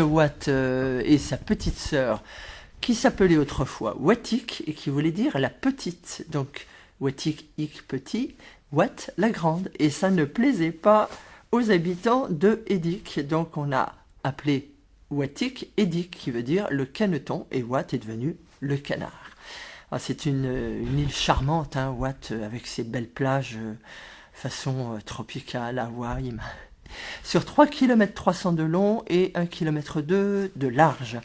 Wat et sa petite sœur, qui s'appelait autrefois Watik et qui voulait dire la petite. Donc Watik, ik petit, Wat la grande. Et ça ne plaisait pas aux habitants de Edik. Donc on a appelé Watik Edik, qui veut dire le caneton, et Wat est devenu le canard. C'est une île charmante, hein, Wat, avec ses belles plages façon tropicale, Hawaï. Sur 3 km 300 de long et 1 km 2 de large.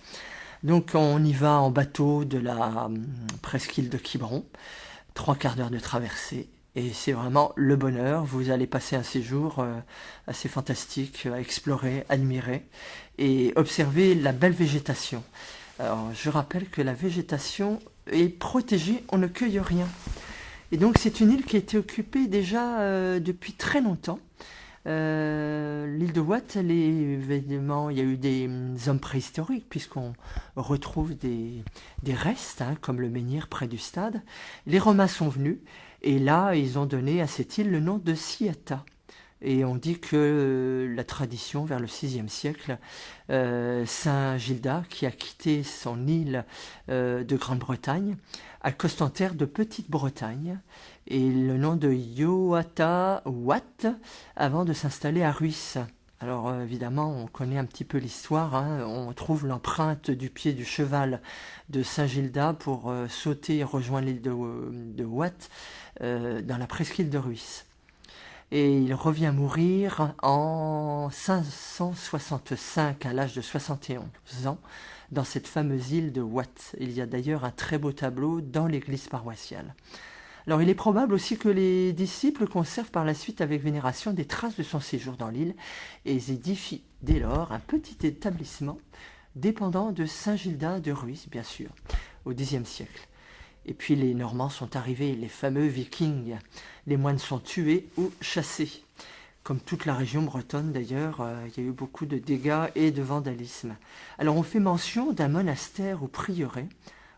Donc on y va en bateau de la presqu'île de Quiberon, 3 quarts d'heure de traversée. Et c'est vraiment le bonheur. Vous allez passer un séjour assez fantastique à explorer, admirer et observer la belle végétation. Alors, je rappelle que la végétation est protégée, on ne cueille rien. Et donc c'est une île qui a été occupée déjà depuis très longtemps. L'île de Wat, évidemment, il y a eu des hommes préhistoriques, puisqu'on retrouve des restes, hein, comme le menhir près du stade. Les Romains sont venus, et là, ils ont donné à cette île le nom de Siata. Et on dit que la tradition, vers le VIe siècle, Saint Gildas, qui a quitté son île de Grande-Bretagne, accoste en terre de Petite-Bretagne, et le nom de Yoata Wat, avant de s'installer à Ruisse. Alors évidemment, on connaît un petit peu l'histoire, hein, on trouve l'empreinte du pied du cheval de Saint Gildas pour sauter et rejoindre l'île de Wat dans la presqu'île de Ruisse. Et il revient mourir en 565 à l'âge de 71 ans dans cette fameuse île de Wat. Il y a d'ailleurs un très beau tableau dans l'église paroissiale. Alors il est probable aussi que les disciples conservent par la suite avec vénération des traces de son séjour dans l'île et ils édifient dès lors un petit établissement dépendant de Saint Gildas de Ruisse, bien sûr, au Xe siècle. Et puis les Normands sont arrivés, les fameux Vikings. Les moines sont tués ou chassés. Comme toute la région bretonne d'ailleurs, il y a eu beaucoup de dégâts et de vandalisme. Alors on fait mention d'un monastère ou prieuré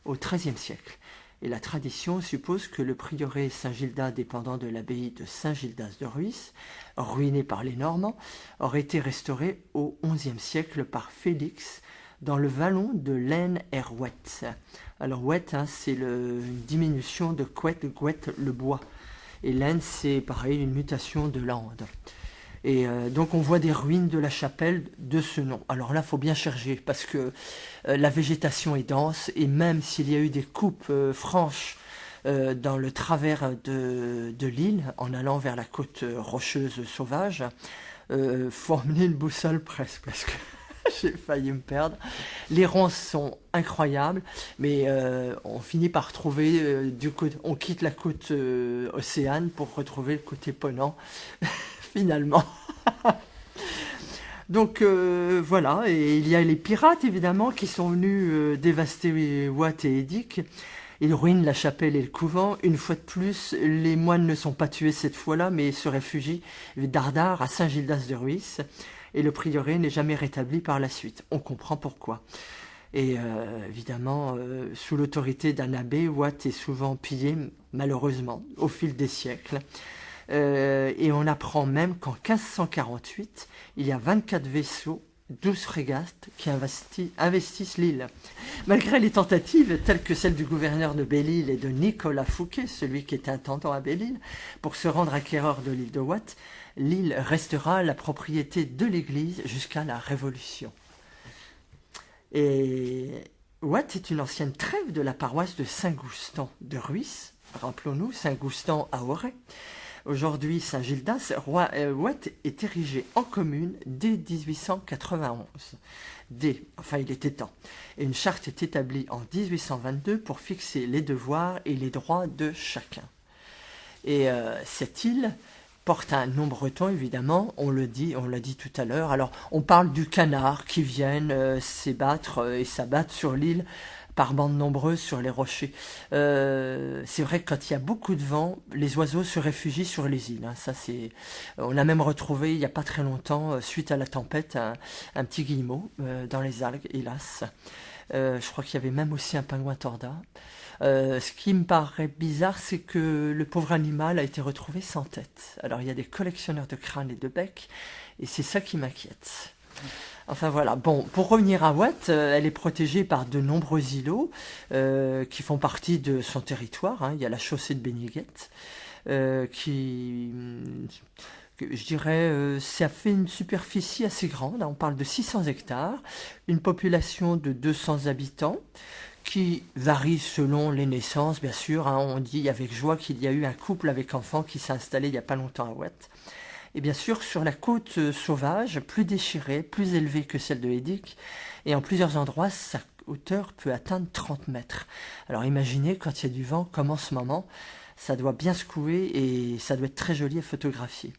au XIIIe siècle. Et la tradition suppose que le prieuré Saint-Gildas dépendant de l'abbaye de Saint-Gildas de Ruisse, ruiné par les Normands, aurait été restauré au XIe siècle par Félix dans le vallon de l'Aisne-er-Wet. Alors Wet, hein, c'est une diminution de Quet, Gouet, le bois. Et l'Aisne, c'est pareil, une mutation de l'Ande. Et donc on voit des ruines de la chapelle de ce nom. Alors là, il faut bien chercher parce que la végétation est dense et même s'il y a eu des coupes franches dans le travers de l'île, en allant vers la côte rocheuse sauvage, faut emmener une boussole presque parce que j'ai failli me perdre. Les ronces sont incroyables, mais on finit par retrouver on quitte la côte océane pour retrouver le côté Ponant. Finalement. Donc voilà, et il y a les pirates évidemment qui sont venus dévaster Wat et Edik. Ils ruinent la chapelle et le couvent. Une fois de plus, les moines ne sont pas tués cette fois-là, mais se réfugient d'Ardard à Saint-Gildas de Ruisse. Et le prieuré n'est jamais rétabli par la suite. On comprend pourquoi. Et évidemment, sous l'autorité d'un abbé, Wat est souvent pillé, malheureusement, au fil des siècles. Et on apprend même qu'en 1548, il y a 24 vaisseaux, 12 frégates qui investissent l'île. Malgré les tentatives, telles que celle du gouverneur de Belle-Île et de Nicolas Fouquet, celui qui était intendant à Belle-Île, pour se rendre acquéreur de l'île de Wat, l'île restera la propriété de l'Église jusqu'à la Révolution. Et Wat est une ancienne trève de la paroisse de Saint-Goustan de Ruisse, rappelons-nous, Saint-Goustan à Auray. Aujourd'hui, Saint-Gildas, Wat est érigé en commune dès 1891. Il était temps. Et une charte est établie en 1822 pour fixer les devoirs et les droits de chacun. Et cette île porte un nom breton, évidemment, on l'a dit tout à l'heure. Alors, on parle du canard qui viennent s'ébattre et s'abattre sur l'île par bandes nombreuses sur les rochers. C'est vrai que quand il y a beaucoup de vent, les oiseaux se réfugient sur les îles. Hein. On a même retrouvé, il n'y a pas très longtemps, suite à la tempête, un petit guillemot dans les algues, hélas. Je crois qu'il y avait même aussi un pingouin torda. Ce qui me paraît bizarre, c'est que le pauvre animal a été retrouvé sans tête. Alors il y a des collectionneurs de crânes et de becs, et c'est ça qui m'inquiète. Enfin voilà, bon, pour revenir à Watt, elle est protégée par de nombreux îlots qui font partie de son territoire, hein. Il y a la chaussée de Bénéguette qui, je dirais, ça fait une superficie assez grande, hein. On parle de 600 hectares, une population de 200 habitants qui varie selon les naissances, bien sûr, hein. On dit avec joie qu'il y a eu un couple avec enfants qui s'est installé il n'y a pas longtemps à Watt. Et bien sûr, sur la côte sauvage, plus déchirée, plus élevée que celle de Hédic, et en plusieurs endroits, sa hauteur peut atteindre 30 mètres. Alors imaginez, quand il y a du vent, comme en ce moment, ça doit bien secouer et ça doit être très joli à photographier.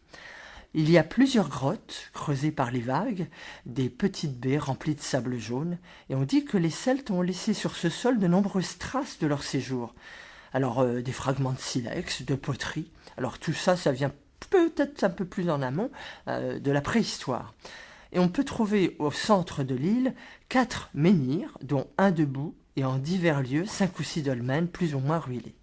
Il y a plusieurs grottes creusées par les vagues, des petites baies remplies de sable jaune, et on dit que les Celtes ont laissé sur ce sol de nombreuses traces de leur séjour. Alors des fragments de silex, de poterie, alors tout ça, ça vient peut-être un peu plus en amont de la préhistoire. Et on peut trouver au centre de l'île 4 menhirs, dont un debout, et en divers lieux 5 ou 6 dolmens plus ou moins ruinés.